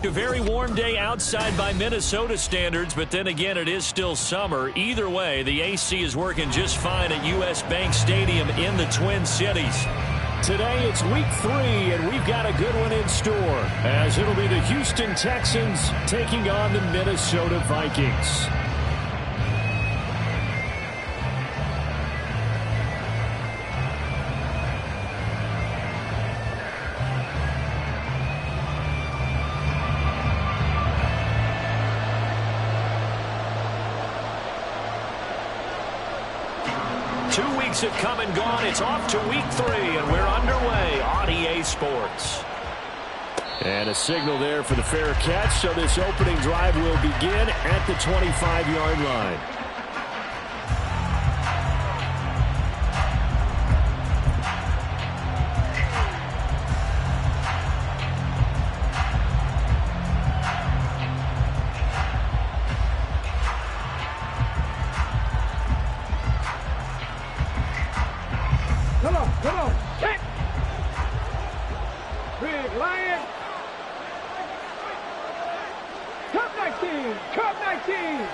A very warm day outside by Minnesota standards, but then again, it is still summer. Either way, the AC is working just fine at U.S. Bank Stadium in the Twin Cities. Today, it's week 3, and we've got a good one in store, as it'll be the Houston Texans taking on the Minnesota Vikings. Have come and gone. It's off to week 3, and we're underway on EA Sports. And a signal there for the fair catch, so this opening drive will begin at the 25-yard line. Come on, hit! Big Lion! Cup 19! Cup 19!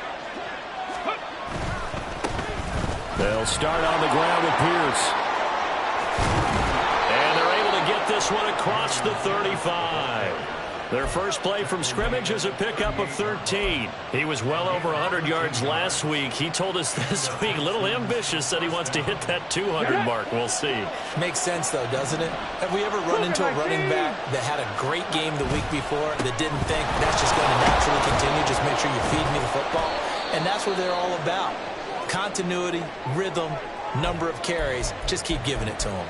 They'll start on the ground with Pierce. And they're able to get this one across the 35. Their first play from scrimmage is a pickup of 13. He was well over 100 yards last week. He told us this week, a little ambitious, that he wants to hit that 200 mark. We'll see. Makes sense, though, doesn't it? Have we ever run into a running back that had a great game the week before that didn't think that's just going to naturally continue? Just make sure you feed me the football. And that's what they're all about. Continuity, rhythm, number of carries. Just keep giving it to them.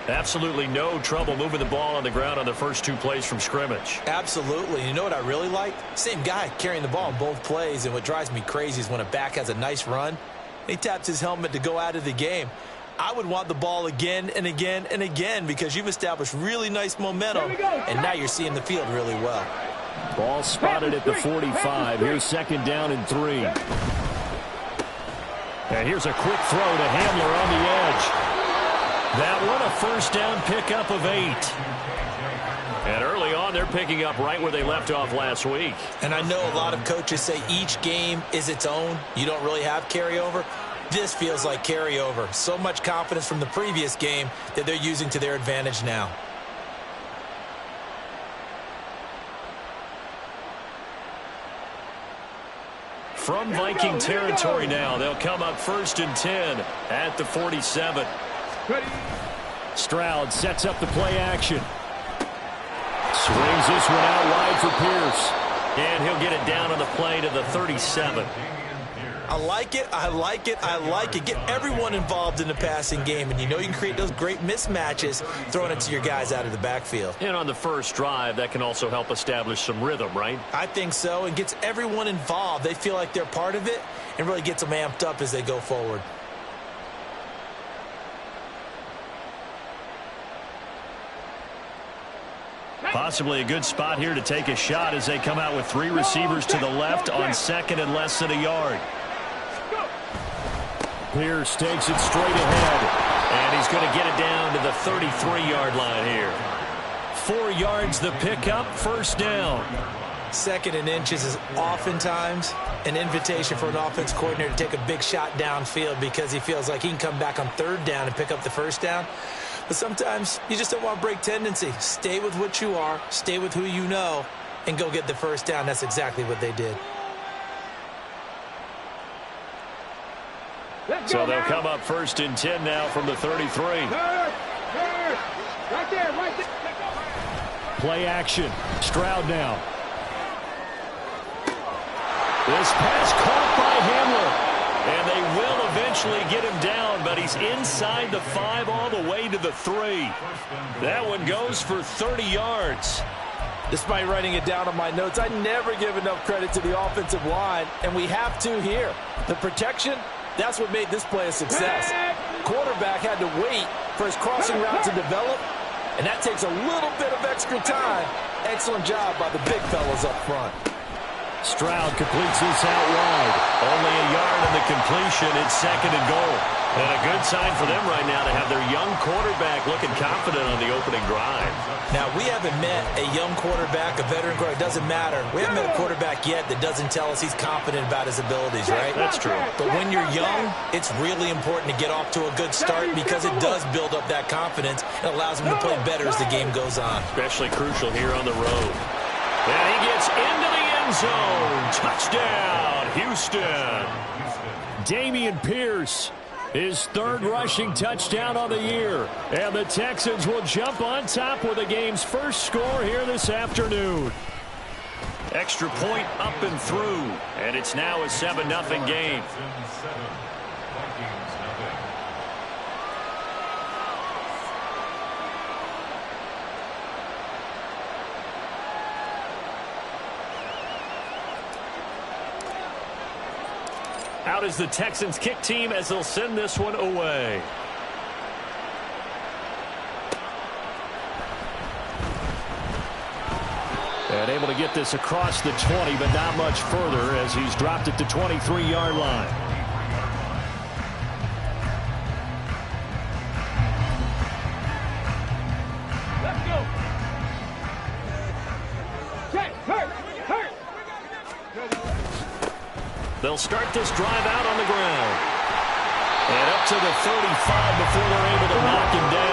Absolutely no trouble moving the ball on the ground on the first 2 plays from scrimmage. Absolutely. You know what I really like? Same guy carrying the ball in both plays, and what drives me crazy is when a back has a nice run, he taps his helmet to go out of the game. I would want the ball again and again and again because you've established really nice momentum, and now you're seeing the field really well. Ball spotted at the 45. Here's second down and 3. And here's a quick throw to Hamler on the edge. That one a first down pickup of 8. And early on, they're picking up right where they left off last week. And I know a lot of coaches say each game is its own. You don't really have carryover. This feels like carryover. So much confidence from the previous game that they're using to their advantage now. From Viking territory now, they'll come up first and 10 at the 47. Stroud sets up the play action. Swings this one out wide for Pierce. And he'll get it down on the play to the 37. I like it, I like it, I like it. Get everyone involved in the passing game, and you know you can create those great mismatches throwing it to your guys out of the backfield. And on the first drive, that can also help establish some rhythm, right? I think so, and gets everyone involved. They feel like they're part of it and really gets them amped up as they go forward. Possibly a good spot here to take a shot as they come out with 3 receivers to the left on second and less than a yard. Pierce takes it straight ahead, and he's going to get it down to the 33-yard line here. 4 yards the pickup, first down. Second and inches is oftentimes an invitation for an offense coordinator to take a big shot downfield because he feels like he can come back on third down and pick up the first down. But sometimes you just don't want to break tendency. Stay with what you are, stay with who you know, and go get the first down. That's exactly what they did. So they'll come up first and 10 now from the 33. Right there, right there. Play action. Stroud now. This pass caught by Hamler. And they will eventually get him down, but he's inside the 5 all the way to the 3. That one goes for 30 yards. Despite writing it down on my notes, I never give enough credit to the offensive line, and we have to here. The protection, that's what made this play a success. Quarterback had to wait for his crossing route to develop, and that takes a little bit of extra time. Excellent job by the big fellas up front. Stroud completes this out wide. Only a yard on the completion. It's second and goal. And a good sign for them right now to have their young quarterback looking confident on the opening drive. Now, we haven't met a young quarterback, a veteran quarterback. It doesn't matter. We haven't met a quarterback yet that doesn't tell us he's confident about his abilities, right? That's true. But when you're young, it's really important to get off to a good start because it does build up that confidence. It allows him to play better as the game goes on. Especially crucial here on the road. And he gets into the end zone. Touchdown, Houston. Dameon Pierce, his third rushing touchdown on the year. And the Texans will jump on top with the game's first score here this afternoon. Extra point up and through. And it's now a 7-0 game. Out is the Texans kick team as they'll send this one away. And able to get this across the 20, but not much further as he's dropped it to 23-yard line. Let's go. Check. Hurt. They'll start this drive out on the ground. And up to the 35 before they're able to knock him down.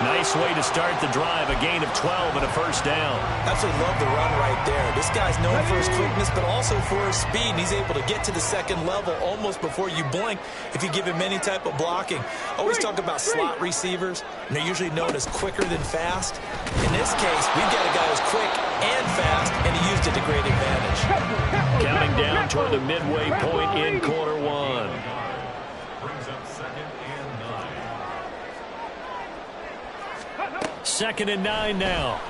Nice way to start the drive. A gain of 12 and a first down. Absolutely love the run right there. This guy's known for his quickness, but also for his speed. And he's able to get to the second level almost before you blink if you give him any type of blocking. Always talk about slot receivers, and they're usually known as quicker than fast. In this case, we've got a guy who's quick and fast, and he used it to great advantage. Counting down toward the midway point in quarter one. Second and 9 now.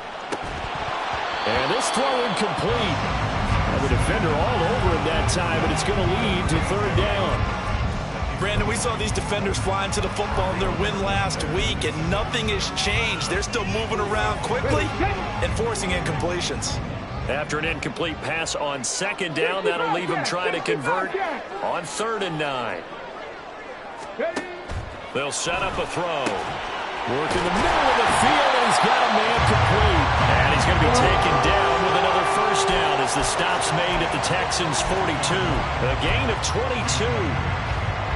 And this throw incomplete. And the defender all over him that time, but it's going to lead to third down. Brandon, we saw these defenders flying to the football in their win last week, and nothing has changed. They're still moving around quickly and forcing incompletions. After an incomplete pass on second down, that'll leave him trying to convert on 3rd and 9. They'll set up a throw. Work in the middle of the field, and he's got a man complete. And he's going to be taken down with another first down as the stop's made at the Texans' 42. A gain of 22.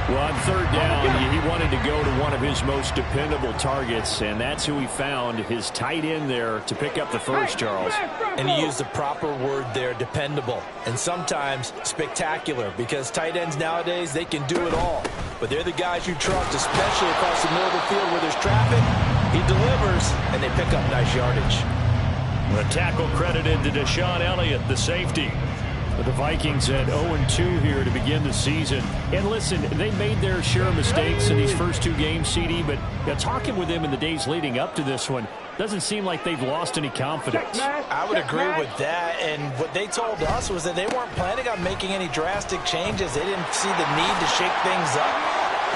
Well, on 3rd down, he wanted to go to one of his most dependable targets, and that's who he found, his tight end there, to pick up the first, Charles. And he used the proper word there, dependable, and sometimes spectacular, because tight ends nowadays, they can do it all. But they're the guys you trust, especially across the middle of the field where there's traffic. He delivers, and they pick up nice yardage. The tackle credited to Deshaun Elliott, the safety. But the Vikings at 0-2 here to begin the season. And listen, they made their share of mistakes in these first 2 games, CD, but talking with them in the days leading up to this one, doesn't seem like they've lost any confidence. I would agree with that, and what they told us was that they weren't planning on making any drastic changes. They didn't see the need to shake things up.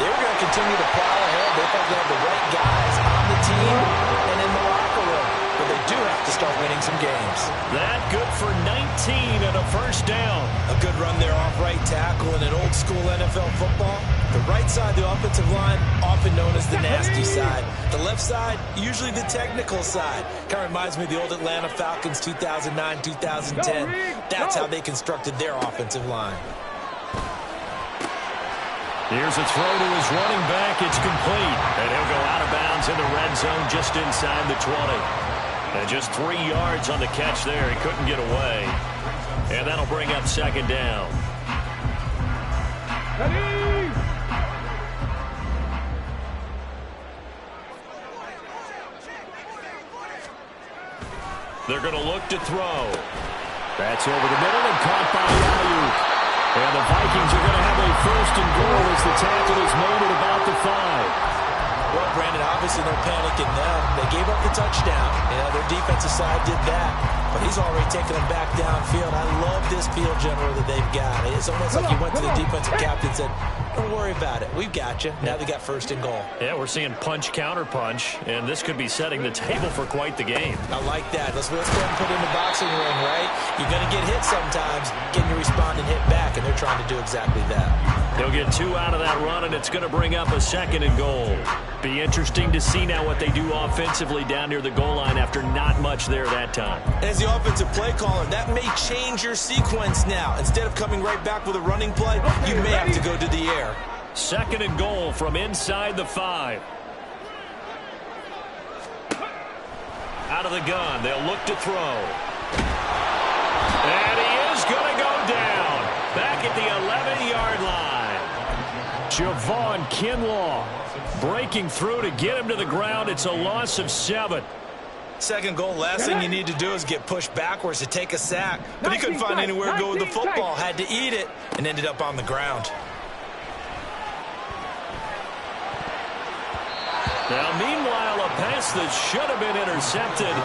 They were going to continue to plow ahead. They thought they had the right guys on the team and in the locker room. But they do have to start winning some games. That good for 19 and a first down. A good run there off right tackle in an old school NFL football. The right side, the offensive line, often known as the nasty side. The left side, usually the technical side. Kind of reminds me of the old Atlanta Falcons 2009, 2010. That's how they constructed their offensive line. Here's a throw to his running back. It's complete. And he'll go out of bounds in the red zone just inside the 20. And just 3 yards on the catch there. He couldn't get away. And that'll bring up second down. They're going to look to throw. That's over the middle and caught by Ayuk. And the Vikings are going to have a first and goal as the tackle is made at about the 5. Well, Brandon, obviously no panic in them. They gave up the touchdown. Their defensive side did that. But he's already taken them back downfield. I love this field general that they've got. It's almost like he went to the defensive captain and said, don't worry about it. We've got you. Now they got first and goal. Yeah, we're seeing punch, counter punch, and this could be setting the table for quite the game. I like that. Let's go ahead and put it in the boxing ring, right? You're going to get hit sometimes. Can you respond and hit back? And they're trying to do exactly that. He'll get 2 out of that run, and it's going to bring up a 2nd and goal. Be interesting to see now what they do offensively down near the goal line after not much there that time. As the offensive play caller, that may change your sequence now. Instead of coming right back with a running play, you may have to go to the air. 2nd and goal from inside the 5. Out of the gun, they'll look to throw. And he is going to go down. Back at the 11-yard line. Javon Kinlaw breaking through to get him to the ground. It's a loss of 7. 2nd goal, last thing you need to do is get pushed backwards to take a sack. But he couldn't find anywhere to go with the football. Had to eat it and ended up on the ground. Now, meanwhile, a pass that should have been intercepted,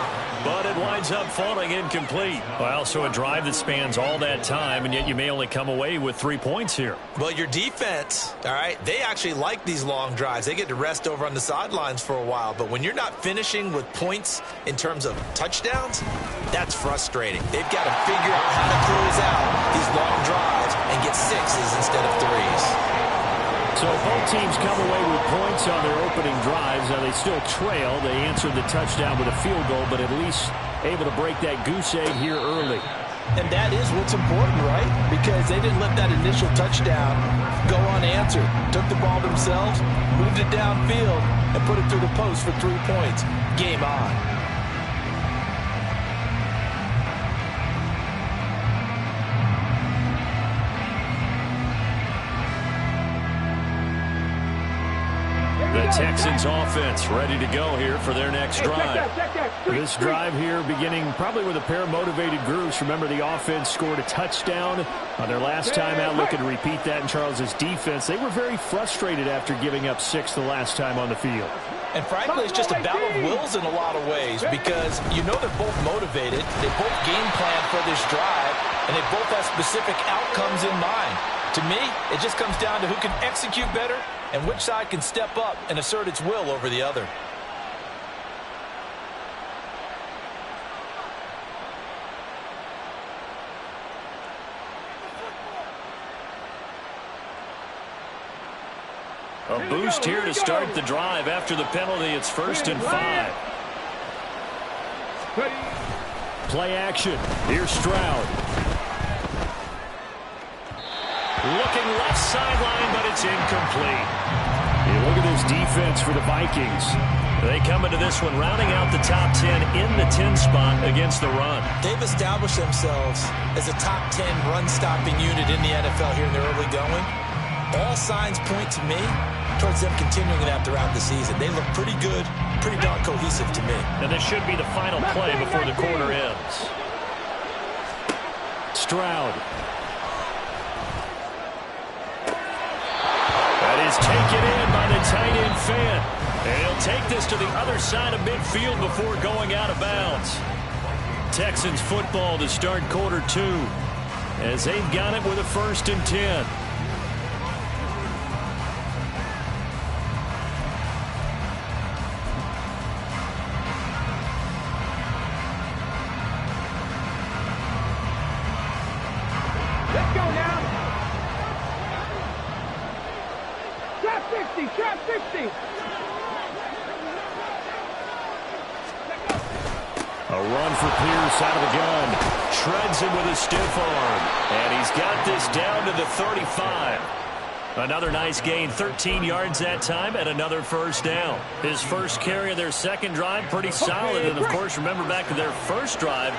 but it winds up falling incomplete. Well, so a drive that spans all that time, and yet you may only come away with 3 points here. Well, your defense, all right, they actually like these long drives. They get to rest over on the sidelines for a while. But when you're not finishing with points in terms of touchdowns, that's frustrating. They've got to figure out how to close out these long drives and get 6s instead of 3s. So both teams come away with points on their opening drives. Now they still trail. They answered the touchdown with a field goal, but at least able to break that goose egg here early. And that is what's important, right? Because they didn't let that initial touchdown go unanswered. Took the ball themselves, moved it downfield, and put it through the post for 3 points. Game on. The Texans offense ready to go here for their next drive. This drive here beginning probably with a pair of motivated groups. Remember, the offense scored a touchdown on their last time out. Looking to repeat that in Charles's defense. They were very frustrated after giving up 6 the last time on the field. And frankly, it's just a battle of wills in a lot of ways because you know they're both motivated. They both game plan for this drive, and they both have specific outcomes in mind. To me, it just comes down to who can execute better and which side can step up and assert its will over the other. A boost here to start the drive after the penalty. It's 1st and 5. Play action. Here's Stroud. Looking left sideline, but it's incomplete. Yeah, look at this defense for the Vikings. They come into this one rounding out the top 10 in the 10 spot against the run. They've established themselves as a top 10 run-stopping unit in the NFL here in the early going. All signs point to me towards them continuing that throughout the season. They look pretty good, pretty darn cohesive to me. And this should be the final play before the quarter ends. Stroud. That is taken in by the tight end Fant. And he'll take this to the other side of midfield before going out of bounds. Texans football to start quarter 2 as they've got it with a 1st and 10. Let's go now. Trap 50, trap 50. A run for Pierce out of the gun. Shreds him with a stiff arm. And he's got this down to the 35. Another nice gain, 13 yards that time, and another 1st down. His first carry of their 2nd drive, pretty solid. And, of course, remember back to their 1st drive,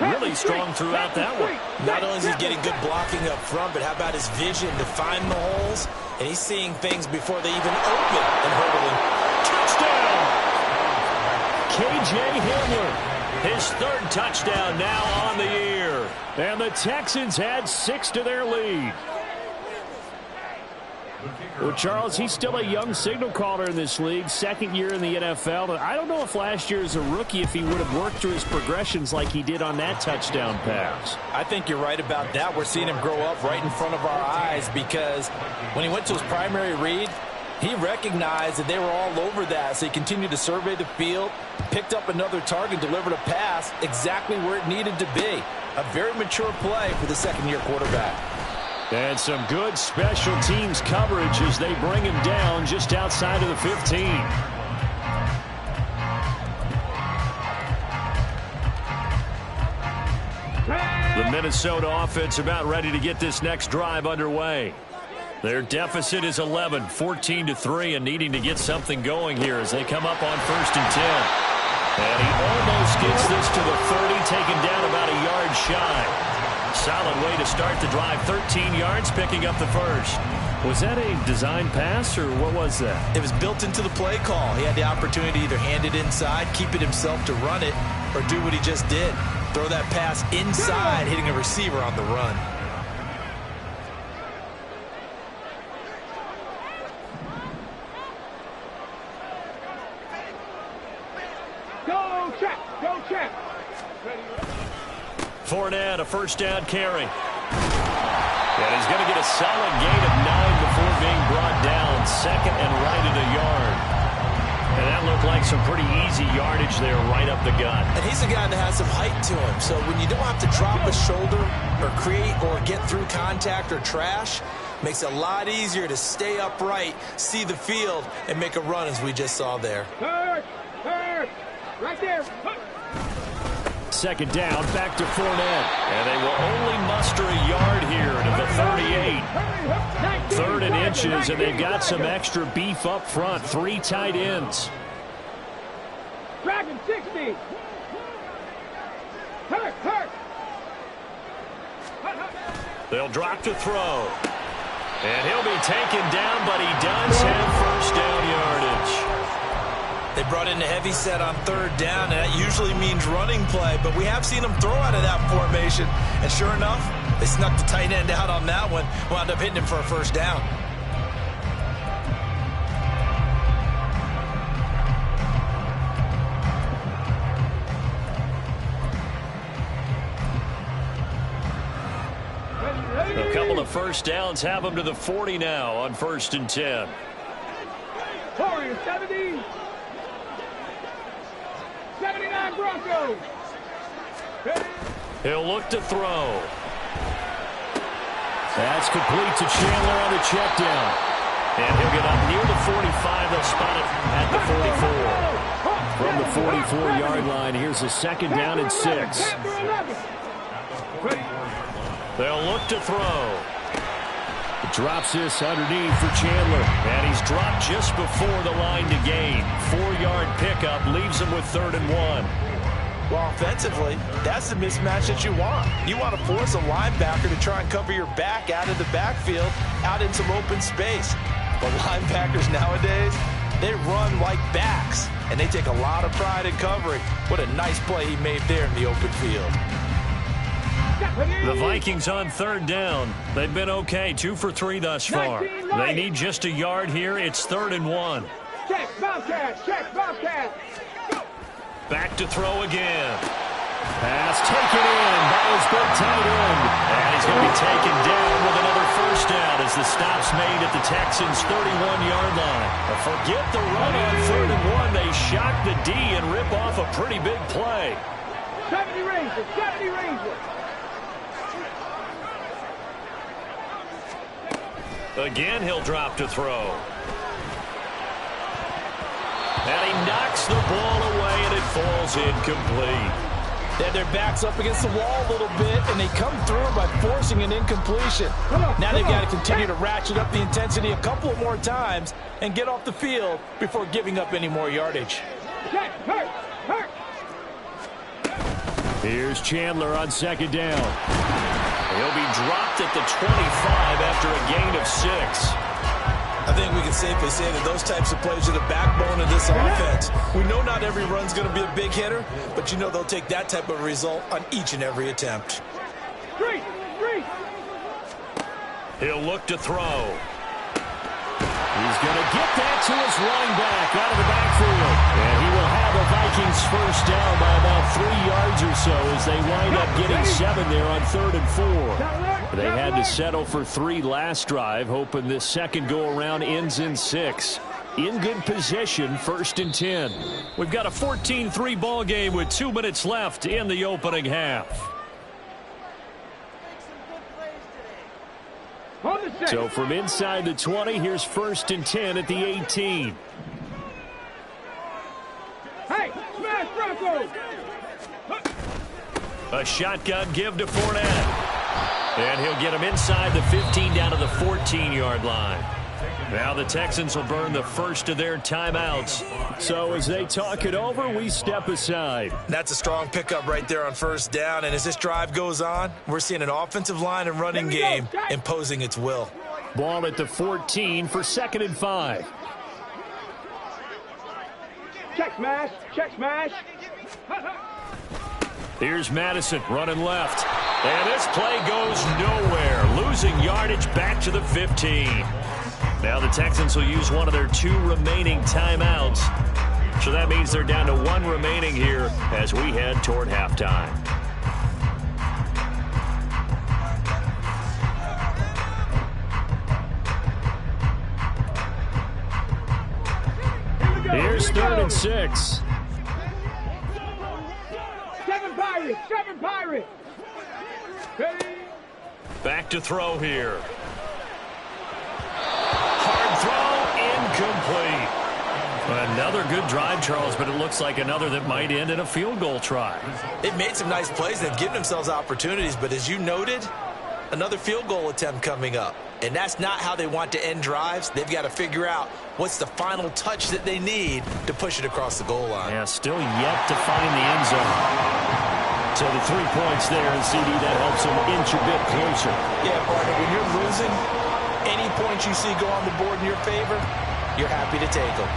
really strong throughout that one. Not only is he getting good blocking up front, but how about his vision to find the holes? And he's seeing things before they even open and hurdling. Touchdown! K.J. Hamler. His 3rd touchdown now on the year. And the Texans add 6 to their lead. Well, Charles, he's still a young signal caller in this league, 2nd year in the NFL. But I don't know if last year as a rookie, if he would have worked through his progressions like he did on that touchdown pass. I think you're right about that. We're seeing him grow up right in front of our eyes because when he went to his primary read, he recognized that they were all over that, so he continued to survey the field, picked up another target, delivered a pass exactly where it needed to be. A very mature play for the 2nd-year quarterback. And some good special teams coverage as they bring him down just outside of the 15. The Minnesota offense about ready to get this next drive underway. Their deficit is 11, 14-3, and needing to get something going here as they come up on 1st and 10. And he almost gets this to the 30, taken down about a yard shy. Solid way to start the drive. 13 yards, picking up the first. Was that a design pass, or what was that? It was built into the play call. He had the opportunity to either hand it inside, keep it himself to run it, or do what he just did. Throw that pass inside, hitting a receiver on the run. Go check. Go check. Fournette, a first down carry. And he's going to get a solid gain of 9 before being brought down. 2nd and right at a yard. And that looked like some pretty easy yardage there right up the gut. And he's a guy that has some height to him. So when you don't have to drop a shoulder or create or get through contact or trash, makes it a lot easier to stay upright, see the field, and make a run as we just saw there. Hurt. Right there. 2nd down, back to Fournette. And they will only muster a yard here to the 38. 3rd and inches, and they've got some extra beef up front. 3 tight ends. Dragon 60. Hurt. They'll drop to throw. And he'll be taken down, but he does have 1st down yardage. They brought in a heavy set on 3rd down, and that usually means running play, but we have seen them throw out of that formation. And sure enough, they snuck the tight end out on that one, wound up hitting him for a 1st down. A couple of 1st downs have them to the 40 now on 1st and 10. Warriors 70. 79 Broncos. He'll look to throw. That's complete to Chandler on the check down. And he'll get up near the 45. They'll spot it at the 44. From the 44-yard line, here's a 2nd down and 6. They'll look to throw. Drops this underneath for Chandler. And he's dropped just before the line to gain. 4-yard pickup leaves him with 3rd and 1. Well, offensively, that's the mismatch that you want. You want to force a linebacker to try and cover your back out of the backfield, out in some open space. But linebackers nowadays, they run like backs, and they take a lot of pride in covering. What a nice play he made there in the open field. The Vikings on 3rd down. They've been okay, 2 for 3 thus far. They need just a yard here. It's 3rd and 1. Check, Bobcat. Back to throw again. Pass taken in by his big tight end. And he's going to be taken down with another 1st down as the stop's made at the Texans' 31-yard line. But forget the run on 3rd and 1. They shock the D and rip off a pretty big play. 70 Rangers. Again, he'll drop to throw. And he knocks the ball away, and it falls incomplete. They had their backs up against the wall a little bit, and they come through by forcing an incompletion. Now they've got to continue to ratchet up the intensity a couple more times and get off the field before giving up any more yardage. Hurt. Here's Chandler on 2nd down. He'll be dropped at the 25 after a gain of 6. I think we can safely say that those types of plays are the backbone of this offense. We know not every run's going to be a big hitter, but you know they'll take that type of result on each and every attempt. Three. He'll look to throw. He's going to get that to his running back out of the backfield. And he will have a Vikings 1st down by about 3 yards or so as they wind up getting 7 there on 3rd and 4. They had to settle for 3 last drive, hoping this second go-around ends in 6. In good position, 1st and 10. We've got a 14-3 ball game with 2 minutes left in the opening half. So from inside the 20, here's 1st and 10 at the 18. Hey, smash Bronco! A shotgun give to Fournette. And he'll get him inside the 15 down to the 14-yard line. Now the Texans will burn the first of their timeouts. So as they talk it over, we step aside. That's a strong pickup right there on 1st down. And as this drive goes on, we're seeing an offensive line and running game imposing its will. Ball at the 14 for 2nd and 5. Check smash, check smash. Here's Madison running left. And this play goes nowhere. Losing yardage back to the 15. Now the Texans will use one of their 2 remaining timeouts. So that means they're down to 1 remaining here as we head toward halftime. Here's 3rd and 6. 7 Pirates, 7 Pirates. Ready? Back to throw here. Hard throw, incomplete. Another good drive, Charles, but it looks like another that might end in a field goal try. They've made some nice plays. They've given themselves opportunities, but as you noted, another field goal attempt coming up. And that's not how they want to end drives. They've got to figure out what's the final touch that they need to push it across the goal line. Yeah, still yet to find the end zone. So the 3 points there, and CD, that helps them inch a bit closer. Yeah, partner, when you're losing, any points you see go on the board in your favor, you're happy to take them.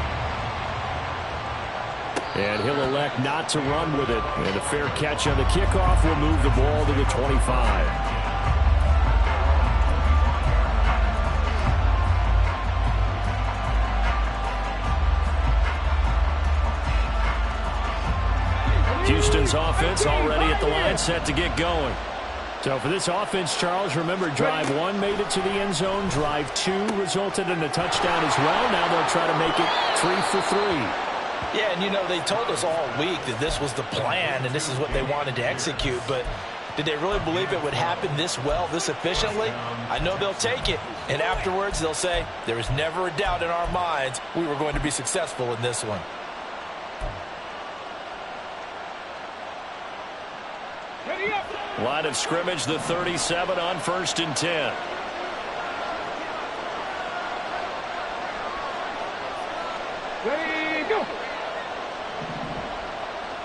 And he'll elect not to run with it. And a fair catch on the kickoff will move the ball to the 25. Houston's offense already at the line, set to get going. So for this offense, Charles, remember, drive 1 made it to the end zone. Drive 2 resulted in a touchdown as well. Now they'll try to make it 3 for 3. Yeah, and you know, they told us all week that this was the plan and this is what they wanted to execute, but did they really believe it would happen this well, this efficiently? I know they'll take it, and afterwards they'll say, there was never a doubt in our minds we were going to be successful in this one. Line of scrimmage, the 37 on 1st and 10. Ready, go.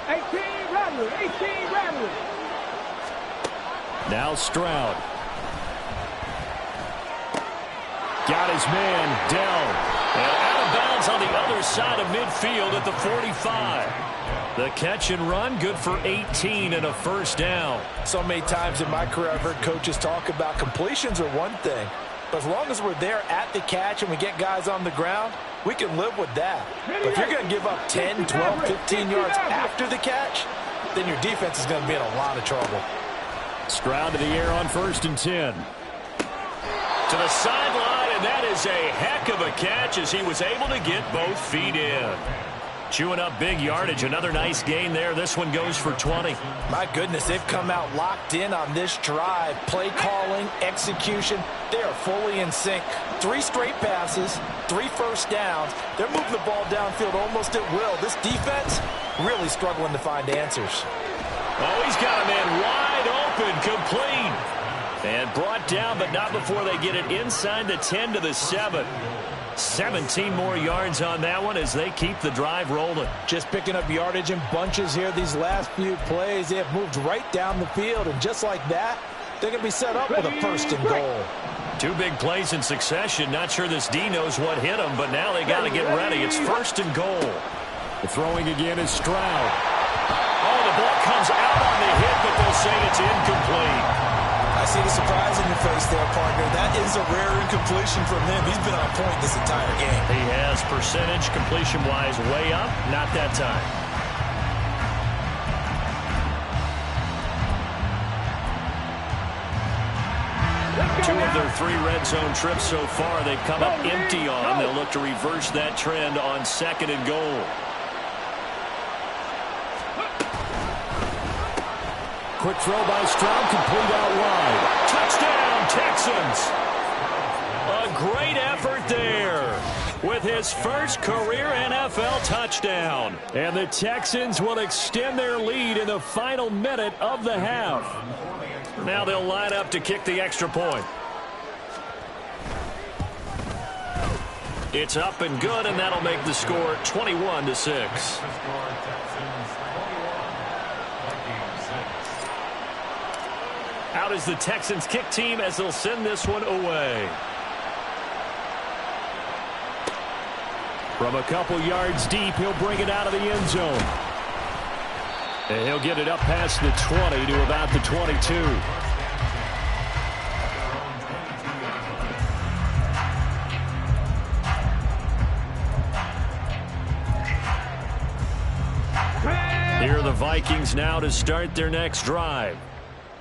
18 Rattler, 18 Rattler. Now Stroud. Got his man, Dell. And out of bounds on the other side of midfield at the 45. The catch and run, good for 18 and a 1st down. So many times in my career I've heard coaches talk about completions are one thing, but as long as we're there at the catch and we get guys on the ground, we can live with that. But if you're going to give up 10, 12, 15 yards after the catch, then your defense is going to be in a lot of trouble. Stroud to the air on 1st and 10. To the sideline, and that is a heck of a catch as he was able to get both feet in. Chewing up big yardage. Another nice gain there. This one goes for 20. My goodness, they've come out locked in on this drive. Play calling, execution, they are fully in sync. 3 straight passes, 3 1st downs. They're moving the ball downfield almost at will. This defense really struggling to find answers. Oh, he's got a man wide open, complete. And brought down, but not before they get it inside the 10 to the 7. 17 more yards on that one as they keep the drive rolling. Just picking up yardage in bunches here these last few plays. They have moved right down the field, and just like that, they're going to be set up with a 1st and goal. 2 big plays in succession. Not sure this D knows what hit him, but now they got to get ready. It's 1st and goal. The throwing again is Stroud. Oh, the ball comes out on the hit, but they'll say it's incomplete. I see the surprise in your face there, partner. That is a rare incompletion from him. He's been on point this entire game. He has, percentage completion-wise way up. Not that time. Two of their 3 red zone trips so far they've come up empty on. They'll look to reverse that trend on 2nd and goal. Quick throw by Stroud, complete out wide. Touchdown, Texans! great effort there with his first career NFL touchdown. And the Texans will extend their lead in the final minute of the half. Now they'll line up to kick the extra point. It's up and good, and that'll make the score 21-6. Out is the Texans kick team as they'll send this one away. From a couple yards deep, he'll bring it out of the end zone. And he'll get it up past the 20 to about the 22. Here are the Vikings now to start their next drive.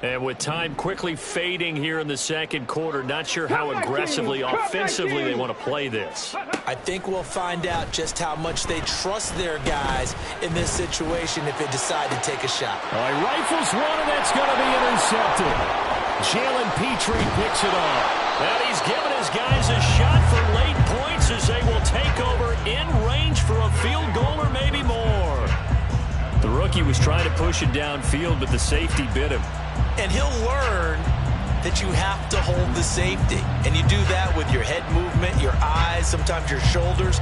And with time quickly fading here in the second quarter, not sure how aggressively, offensively they want to play this. I think we'll find out just how much they trust their guys in this situation if they decide to take a shot. All right, rifles one, and that's going to be intercepted. Jalen Petrie picks it off. And he's given his guys a shot for late points as they will take over in range for a field goal or maybe more. The rookie was trying to push it downfield, but the safety bit him. And he'll learn that you have to hold the safety. And you do that with your head movement, your eyes, sometimes your shoulders.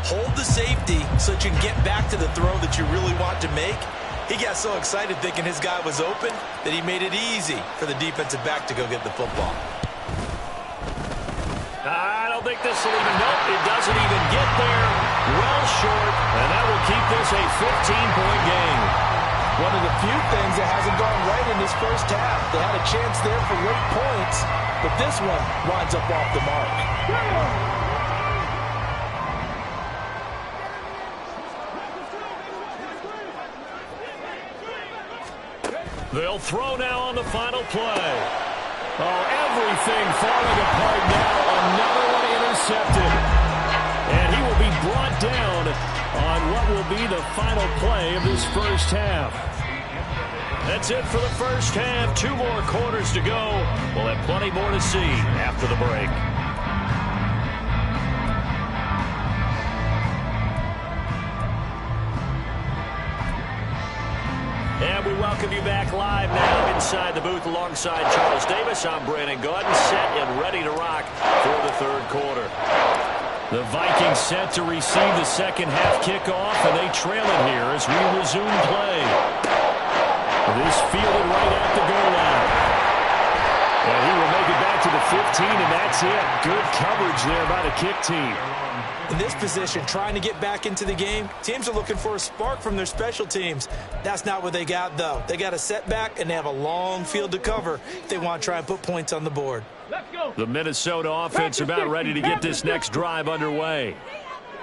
Hold the safety so that you can get back to the throw that you really want to make. He got so excited thinking his guy was open that he made it easy for the defensive back to go get the football. I don't think this will even, nope, it doesn't even get there. Well short, and that will keep this a 15-point game. One of the few things that hasn't gone right in this first half. They had a chance there for late points, but this one winds up off the mark. They'll throw now on the final play. Oh, everything falling apart now. Another one intercepted. And he will be brought down on what will be the final play of this first half. That's it for the first half. 2 more quarters to go. We'll have plenty more to see after the break. And we welcome you back live now inside the booth alongside Charles Davis. I'm Brandon Gaudin, set and ready to rock for the third quarter. The Vikings set to receive the second half kickoff, and they trail it here as we resume play. This fielded right at the goal line. And he will make it back to the 15, and that's it. Good coverage there by the kick team. In this position, trying to get back into the game, teams are looking for a spark from their special teams. That's not what they got, though. They got a setback, and they have a long field to cover if they want to try and put points on the board. Let's go. The Minnesota offense about ready to get this next drive underway.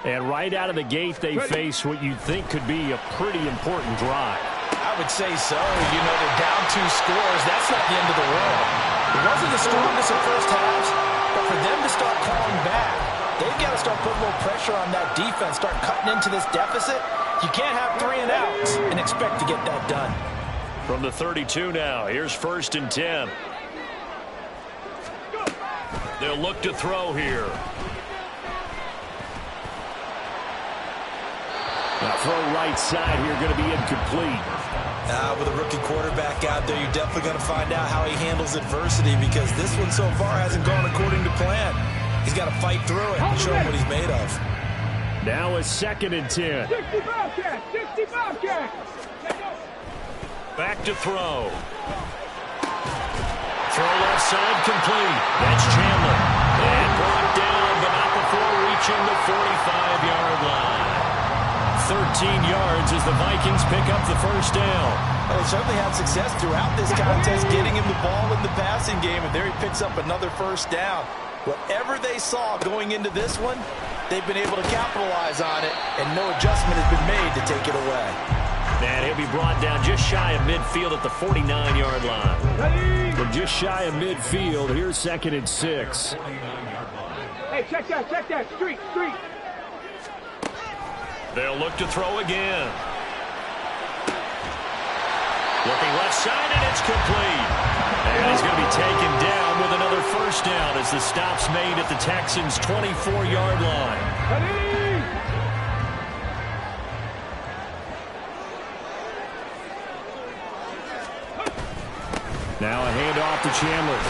And right out of the gate, they face what you think could be a pretty important drive. I would say so. You know, they're down 2 scores. That's not the end of the world. It wasn't the strongest of first halves, but for them to start clawing back, they've got to start putting a little pressure on that defense, start cutting into this deficit. You can't have 3 and outs and expect to get that done. From the 32 now, here's 1st and 10. They'll look to throw here. Now throw right side here, going to be incomplete. With a rookie quarterback out there, you're definitely going to find out how he handles adversity, because this one so far hasn't gone according to plan. He's got to fight through it and show him what he's made of. Now a 2nd and 10. 60 Bobcats, 60 Bobcats. Back to throw. Throw left side complete. That's Chandler. And brought down, but not before reaching the 45-yard line. 13 yards as the Vikings pick up the first down. Well, they certainly had success throughout this contest, getting him the ball in the passing game, and there he picks up another first down. Whatever they saw going into this one, they've been able to capitalize on it, and no adjustment has been made to take it away. And he'll be brought down just shy of midfield at the 49-yard line. From just shy of midfield, here's 2nd and 6. Hey, check that. Street. They'll look to throw again. Looking left side, and it's complete. And he's going to be taken down with another another first down as the stop's made at the Texans' 24-yard line. Now a handoff to Chandler.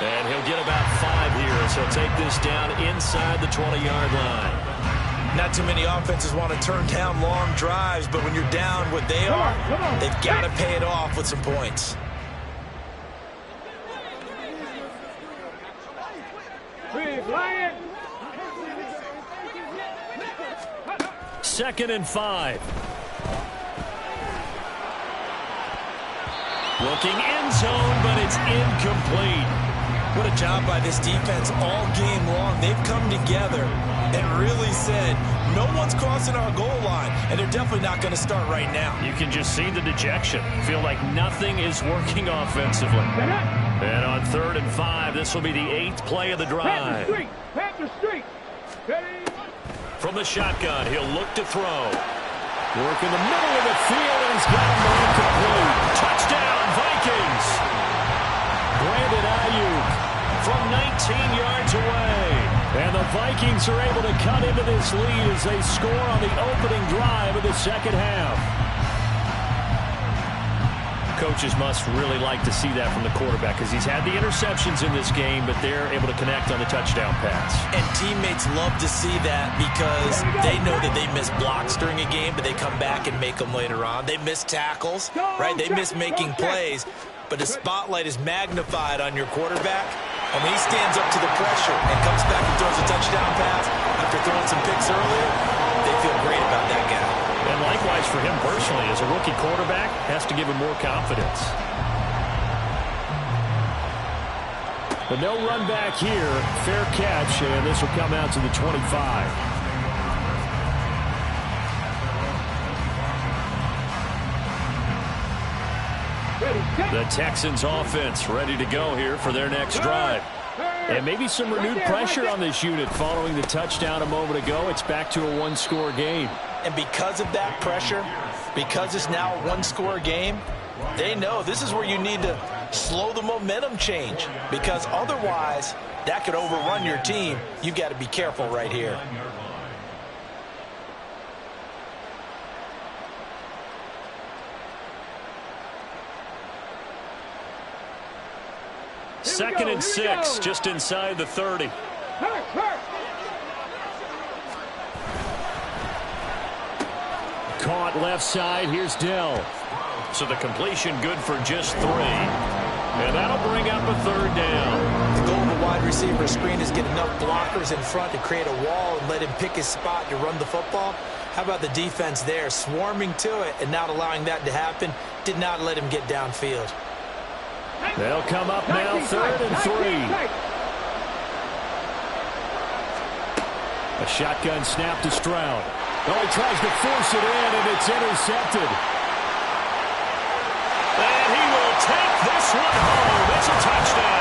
And he'll get about 5 here as he'll take this down inside the 20-yard line. Not too many offenses want to turn down long drives, but when you're down what they are, they've got to pay it off with some points. Second and 5. Looking end zone, but it's incomplete. What a job by this defense all game long. They've come together and really said, no one's crossing our goal line, and they're definitely not going to start right now. You can just see the dejection. Feel like nothing is working offensively. And on 3rd and 5, this will be the 8th play of the drive. Panther Street. From the shotgun, he'll look to throw. Work in the middle of the field, and he's got him incomplete. Touchdown, Vikings! Brandon Ayuk from 19 yards away. And the Vikings are able to cut into this lead as they score on the opening drive of the second half. Coaches must really like to see that from the quarterback because he's had the interceptions in this game, but they're able to connect on the touchdown pass. And teammates love to see that because they know that they miss blocks during a game, but they come back and make them later on. They miss tackles, right? They miss making plays, but the spotlight is magnified on your quarterback. And when he stands up to the pressure and comes back and throws a touchdown pass after throwing some picks earlier, they feel great about that guy. And likewise for him personally, as a rookie quarterback, has to give him more confidence. But no run back here. Fair catch, and this will come out to the 25. The Texans offense ready to go here for their next drive. And maybe some renewed pressure on this unit following the touchdown a moment ago. It's back to a one-score game. And because of that pressure, because it's now a one-score game, they know this is where you need to slow the momentum change. Because otherwise, that could overrun your team. You've got to be careful right here. Second and 6, just inside the 30. Caught left side. Here's Dell. So the completion good for just 3. And that'll bring up a 3rd down. The goal of a wide receiver screen is get enough blockers in front to create a wall and let him pick his spot to run the football. How about the defense there, swarming to it and not allowing that to happen? Did not let him get downfield. They'll come up now, 3rd and 3. A shotgun snap to Stroud. Oh, he tries to force it in, and it's intercepted. And he will take this one home. It's a touchdown.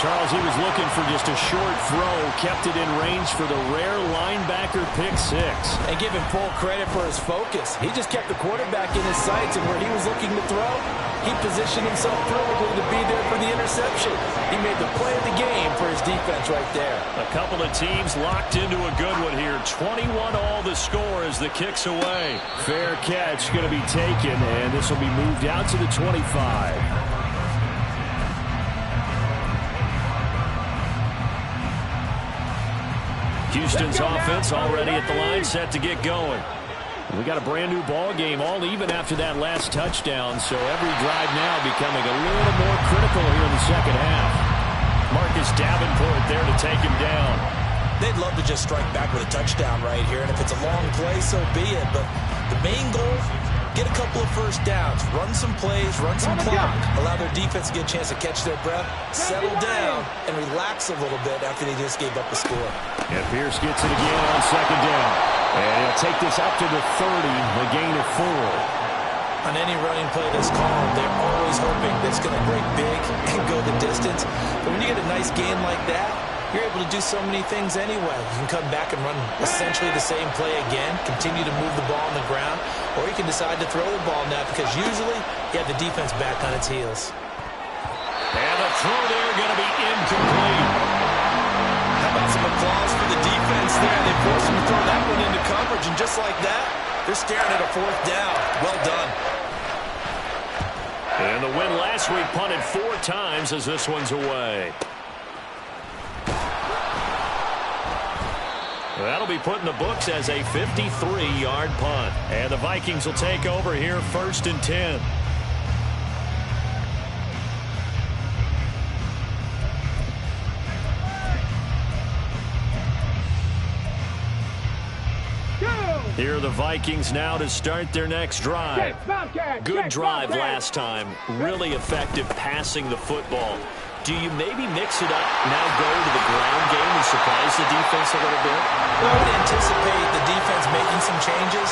Charles, he was looking for just a short throw, kept it in range for the rare linebacker pick 6. And give him full credit for his focus. He just kept the quarterback in his sights, and where he was looking to throw, he positioned himself perfectly to be there for the interception. He made the play of the game for his defense right there. A couple of teams locked into a good one here. 21 all the score as the kick's away. Fair catch going to be taken, and this will be moved out to the 25. Houston's offense already at the line, set to get going. We got a brand new ball game, all even after that last touchdown, so every drive now becoming a little more critical here in the second half. Marcus Davenport there to take him down. They'd love to just strike back with a touchdown right here, and if it's a long play, so be it. But the main goal, get a couple of first downs, run some plays, run some clock, allow their defense to get a chance to catch their breath, settle down, and relax a little bit after they just gave up a score. And Pierce gets it again on second down. And he'll take this up to the 30, the gain of 4. On any running play that's called, they're always hoping that it's going to break big and go the distance. But when you get a nice gain like that, you're able to do so many things anyway. You can come back and run essentially the same play again, continue to move the ball on the ground, or you he can decide to throw the ball now because usually you have the defense back on its heels. And the throw there going to be incomplete. How about some applause for the defense there? They forced him to throw that one into coverage, and just like that, they're staring at a 4th down. Well done. And the win last week punted 4 times as this one's away. That'll be put in the books as a 53-yard punt. And the Vikings will take over here 1st and 10. Here are the Vikings now to start their next drive. Good drive last time. Really effective passing the football. Do you maybe mix it up, now go to the ground game and surprise the defense a little bit? Well, I would anticipate the defense making some changes,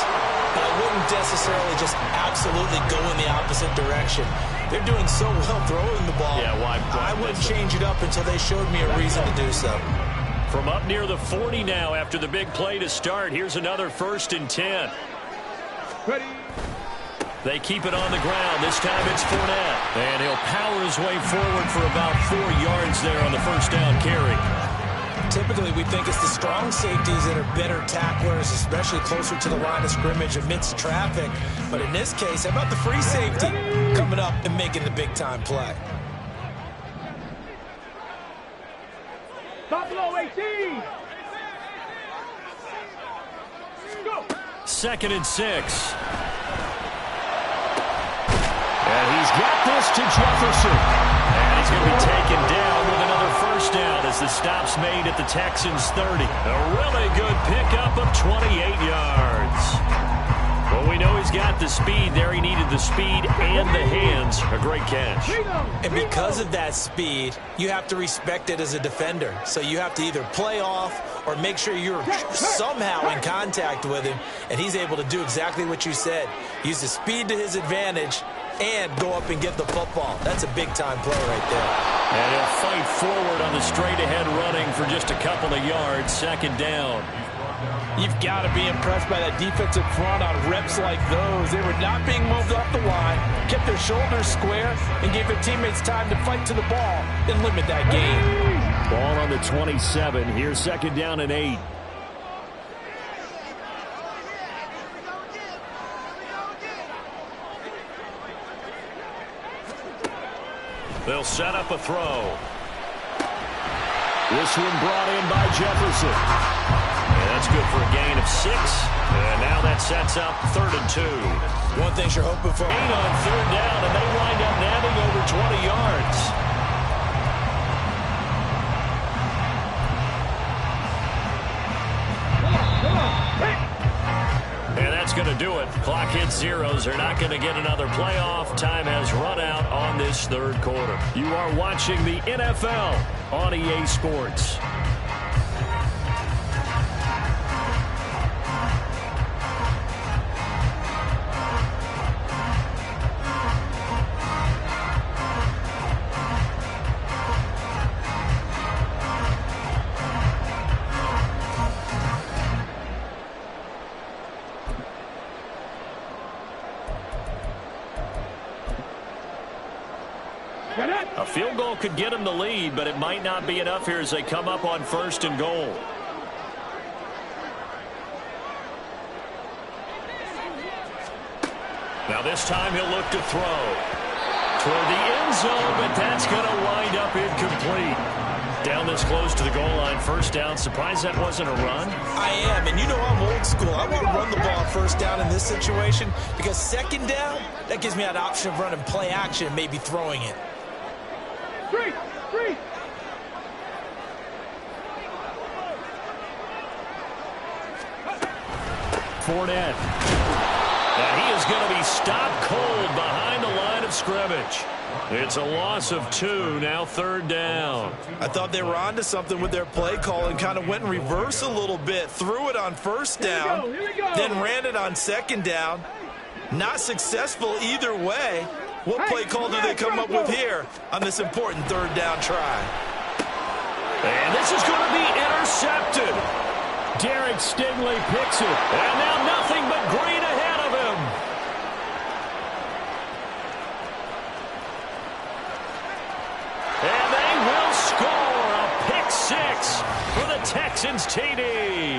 but I wouldn't necessarily just absolutely go in the opposite direction. They're doing so well throwing the ball. Yeah, why I wouldn't change it up until they showed me a reason to do so. From up near the 40 now after the big play to start. Here's another 1st and 10. Ready. They keep it on the ground. This time it's Fournette. And he'll power his way forward for about 4 yards there on the 1st down carry. Typically, we think it's the strong safeties that are better tacklers, especially closer to the line of scrimmage amidst traffic. But in this case, how about the free safety coming up and making the big-time play? Buffalo 18. Go. 2nd and 6. And he's got this to Jefferson. And he's going to be taken down with another 1st down as the stop's made at the Texans' 30. A really good pickup of 28 yards. Well, we know he's got the speed there. He needed the speed and the hands. A great catch. And because of that speed, you have to respect it as a defender. So you have to either play off or make sure you're somehow in contact with him. And he's able to do exactly what you said. Use the speed to his advantage and go up and get the football. That's a big-time play right there. And he'll fight forward on the straight-ahead running for just a couple of yards. 2nd down. You've got to be impressed by that defensive front on reps like those. They were not being moved off the line, kept their shoulders square, and gave their teammates time to fight to the ball and limit that gain. Ball on the 27. Here's 2nd down and 8. They'll set up a throw. This one brought in by Jefferson. And that's good for a gain of 6. And now that sets up 3rd and 2. One thing you're hoping for. 8 on 3rd down, and they wind up nabbing over 20 yards. And that's going to do it. Clock hits zeros. They're not going to get another playoff. Time has run out on this 3rd quarter. You are watching the NFL on EA Sports. A field goal could get them the lead, but it might not be enough here as they come up on 1st and goal. Now this time he'll look to throw toward the end zone, but that's going to wind up incomplete. Down this close to the goal line, 1st down. Surprised that wasn't a run? I am, and you know I'm old school. I want to run the ball 1st down in this situation because 2nd down, that gives me that option of running play action and maybe throwing it. Three. Fournette. And he is going to be stopped cold behind the line of scrimmage. It's a loss of 2, now 3rd down. I thought they were onto something with their play call and kind of went in reverse a little bit. Threw it on 1st down, then ran it on 2nd down. Not successful either way. What play call do they come up with here on this important 3rd down try? And this is going to be intercepted. Derek Stingley picks it. And now nothing but green ahead of him. Texans TD.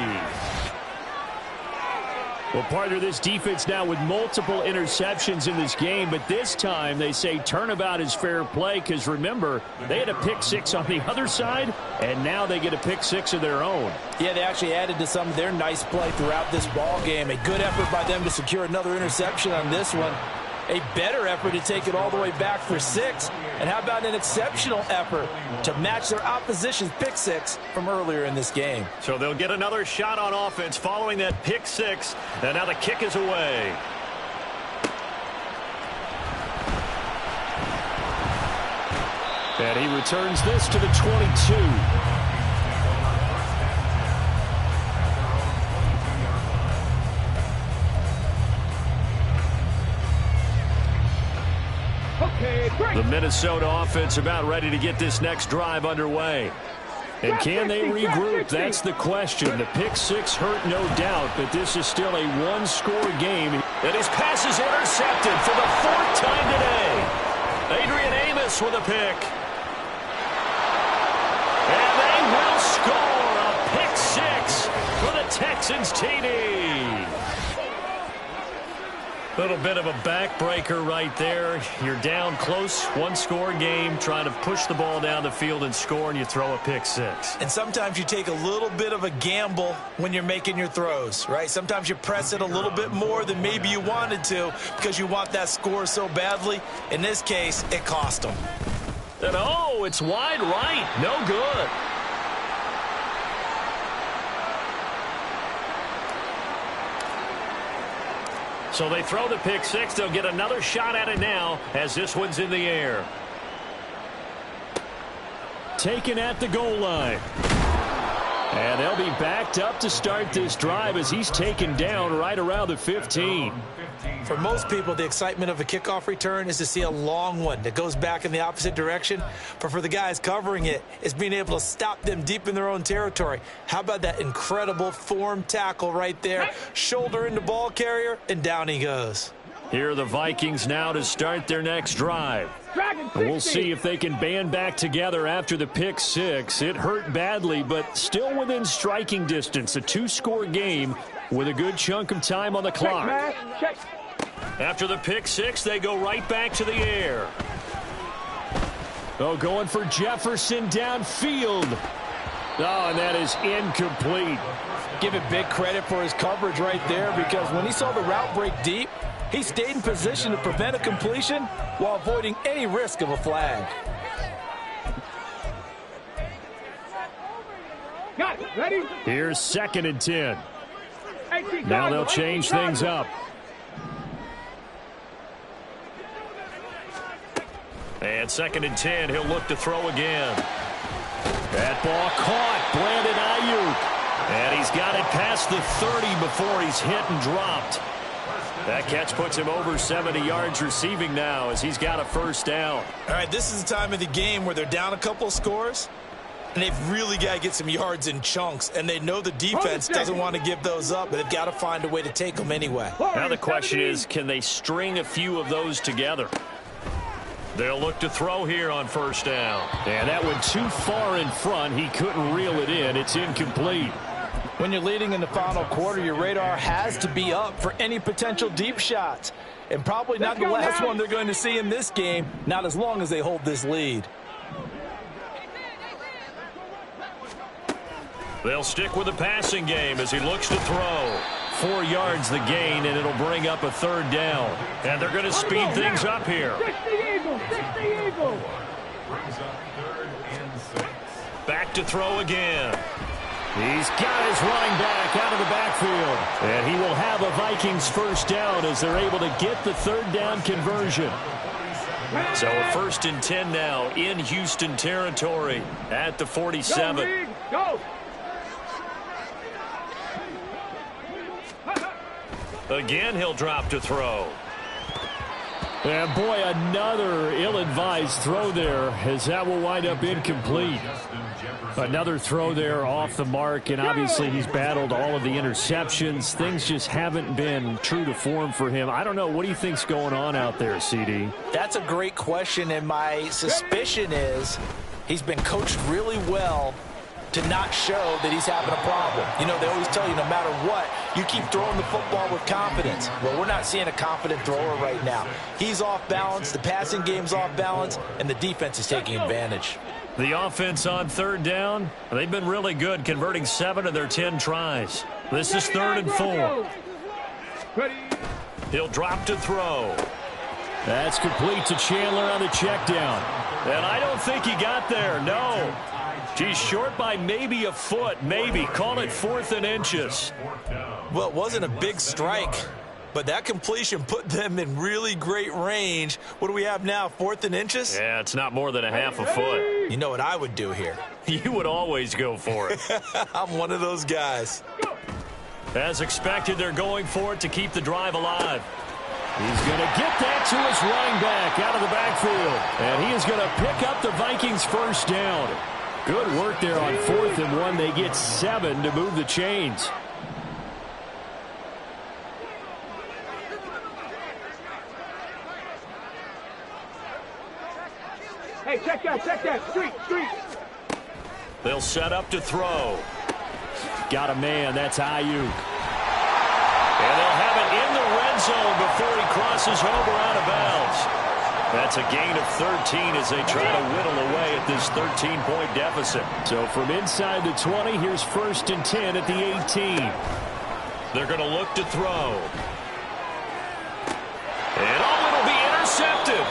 Well, partner, this defense now with multiple interceptions in this game, but this time they say turnabout is fair play because, remember, they had a pick six on the other side, and now they get a pick six of their own. Yeah, they actually added to some of their nice play throughout this ball game. A good effort by them to secure another interception on this one. A better effort to take it all the way back for 6. And how about an exceptional effort to match their opposition's pick six from earlier in this game? So they'll get another shot on offense following that pick six. And now the kick is away. And he returns this to the 22. The Minnesota offense about ready to get this next drive underway. And can they regroup? That's the question. The pick six hurt, no doubt, but this is still a one-score game. And his pass is intercepted for the 4th time today. Adrian Amos with a pick. And they will score a pick six for the Texans TD. Little bit of a backbreaker right there. You're down close, one-score game, trying to push the ball down the field and score, and you throw a pick six. And sometimes you take a little bit of a gamble when you're making your throws, right? Sometimes you press it a little bit more than maybe you wanted to because you want that score so badly. In this case, it cost them. And oh, it's wide right. No good. So they throw the pick six. They'll get another shot at it now as this one's in the air. Taken at the goal line. And they'll be backed up to start this drive as he's taken down right around the 15. For most people, the excitement of a kickoff return is to see a long one that goes back in the opposite direction. But for the guys covering it, it's being able to stop them deep in their own territory. How about that incredible form tackle right there? Shoulder into ball carrier, and down he goes. Here are the Vikings now to start their next drive. We'll see if they can band back together after the pick six. It hurt badly, but still within striking distance. A two-score game with a good chunk of time on the clock. After the pick six, they go right back to the air. Oh, going for Jefferson downfield. Oh, and that is incomplete. Give it big credit for his coverage right there, because when he saw the route break deep, he stayed in position to prevent a completion while avoiding any risk of a flag. Got it. Ready? Here's 2nd and 10. Now they'll change things up. And 2nd and 10, he'll look to throw again. That ball caught, Brandon Ayuk. And he's got it past the 30 before he's hit and dropped. That catch puts him over 70 yards receiving now as he's got a first down. All right, this is the time of the game where they're down a couple of scores, and they've really got to get some yards in chunks, and they know the defense doesn't want to give those up, but they've got to find a way to take them anyway. Now the question is, can they string a few of those together? They'll look to throw here on first down. And that went too far in front. He couldn't reel it in. It's incomplete. When you're leading in the final quarter, your radar has to be up for any potential deep shots. And probably not the last one they're going to see in this game, not as long as they hold this lead. They'll stick with the passing game as he looks to throw. 4 yards the gain, and it'll bring up a 3rd down. And they're going to speed things up here. Back to throw again. He's got his running back out of the backfield. And he will have a Vikings first down as they're able to get the 3rd down conversion. So a 1st and 10 now in Houston territory at the 47. Go. Again, he'll drop to throw. And boy, another ill-advised throw there as that will wind up incomplete. Another throw there off the mark, and obviously he's battled all of the interceptions. Things just haven't been true to form for him. I don't know. What do you think's going on out there, CD? That's a great question, and my suspicion is he's been coached really well to not show that he's having a problem. You know, they always tell you no matter what, you keep throwing the football with confidence. Well, we're not seeing a confident thrower right now. He's off balance, the passing game's off balance, and the defense is taking advantage. The offense on third down, they've been really good, converting 7 of their 10 tries. This is 3rd and 4. He'll drop to throw. That's complete to Chandler on the check down. And I don't think he got there, no. He's short by maybe a foot, maybe. Call it 4th and inches. Well, it wasn't a big strike, but that completion put them in really great range. What do we have now, 4th and inches? Yeah, it's not more than a half a foot. You know what I would do here? You would always go for it. I'm one of those guys. As expected, they're going for it to keep the drive alive. He's going to get that to his running back out of the backfield. And he is going to pick up the Vikings' first down. Good work there on 4th and 1. They get 7 to move the chains. Hey, check that. Street. They'll set up to throw. Got a man. That's Ayuk. And they'll have it in the red zone before he crosses over out of bounds. That's a gain of 13 as they try to whittle away at this 13-point deficit. So from inside the 20, here's 1st and 10 at the 18. They're going to look to throw. And it'll be intercepted.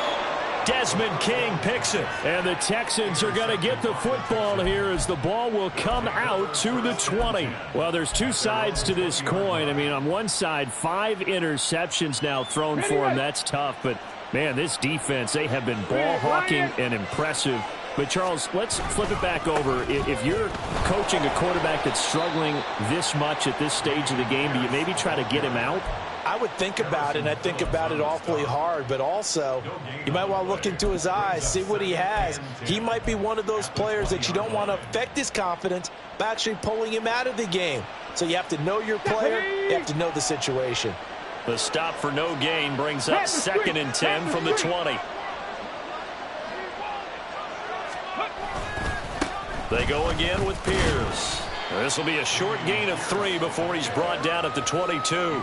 Desmond King picks it. And the Texans are going to get the football here as the ball will come out to the 20. Well, there's two sides to this coin. I mean, on one side, 5 interceptions now thrown for him. That's tough. But, man, this defense, they have been ball hawking and impressive. But, Charles, let's flip it back over. If you're coaching a quarterback that's struggling this much at this stage of the game, do you maybe try to get him out? I would think about it, and I think about it awfully hard, but also you might want to look into his eyes, see what he has. He might be one of those players that you don't want to affect his confidence by actually pulling him out of the game. So you have to know your player, you have to know the situation. The stop for no gain brings up 2nd and 10 from the 20. They go again with Pierce. This will be a short gain of 3 before he's brought down at the 22.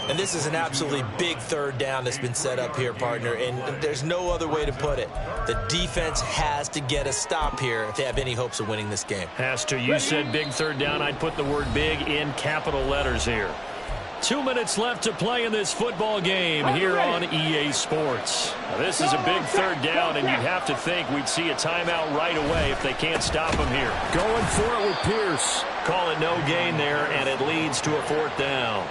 And this is an absolutely big 3rd down that's been set up here, partner, and there's no other way to put it. The defense has to get a stop here if they have any hopes of winning this game. Has to. You said big 3rd down. I'd put the word big in capital letters here. 2 minutes left to play in this football game here on EA Sports. Now, this is a big 3rd down, and you'd have to think we'd see a timeout right away if they can't stop him here. Going for it with Pierce. Call it no gain there, and it leads to a 4th down.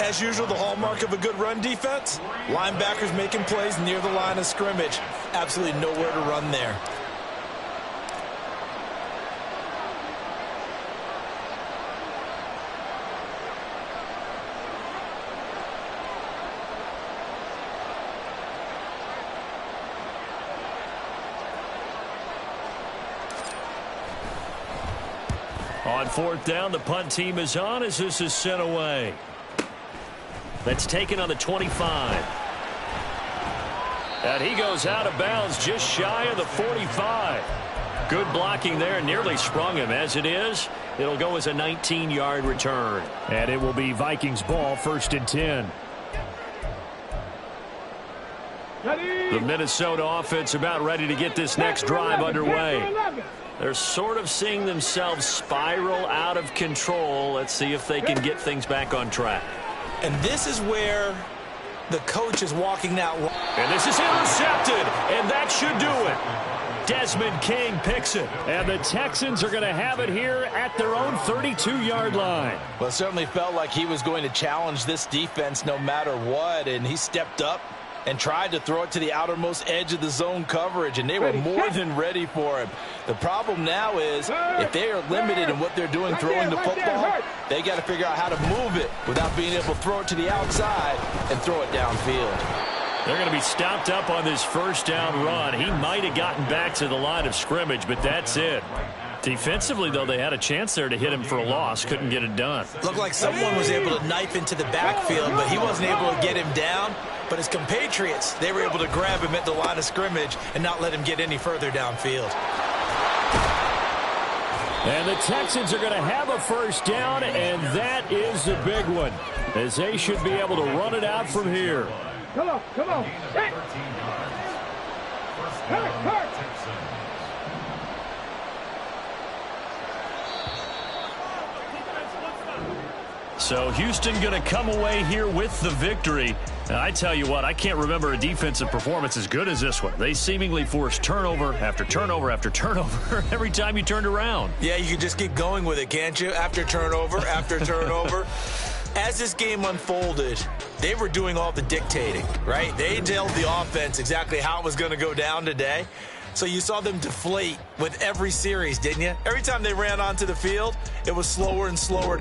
As usual, the hallmark of a good run defense, linebackers making plays near the line of scrimmage. Absolutely nowhere to run there. On 4th down, the punt team is on as this is sent away. That's taken on the 25. And he goes out of bounds just shy of the 45. Good blocking there, nearly sprung him. As it is, it'll go as a 19-yard return. And it will be Vikings ball, 1st and 10. The Minnesota offense about ready to get this next drive underway. They're sort of seeing themselves spiral out of control. Let's see if they can get things back on track. And this is where the coach is walking that line. And this is intercepted, and that should do it. Desmond King picks it. And the Texans are going to have it here at their own 32-yard line. Well, it certainly felt like he was going to challenge this defense no matter what, and he stepped up and tried to throw it to the outermost edge of the zone coverage, and they were more than ready for him. The problem now is if they are limited in what they're doing throwing the football, they got to figure out how to move it without being able to throw it to the outside and throw it downfield. They're going to be stopped up on this 1st down run. He might have gotten back to the line of scrimmage, but that's it. Defensively, though, they had a chance there to hit him for a loss. Couldn't get it done. Looked like someone was able to knife into the backfield, but he wasn't able to get him down. But his compatriots, they were able to grab him at the line of scrimmage and not let him get any further downfield. And the Texans are going to have a first down, and that is the big one, as they should be able to run it out from here. Come on, come on. Hey. Hurt. So Houston going to come away here with the victory. And I tell you what, I can't remember a defensive performance as good as this one. They seemingly forced turnover after turnover after turnover every time you turned around. Yeah, you can just keep going with it, can't you? After turnover, after turnover. As this game unfolded, they were doing all the dictating, right? They told the offense exactly how it was going to go down today. So you saw them deflate with every series, didn't you? Every time they ran onto the field, it was slower and slower.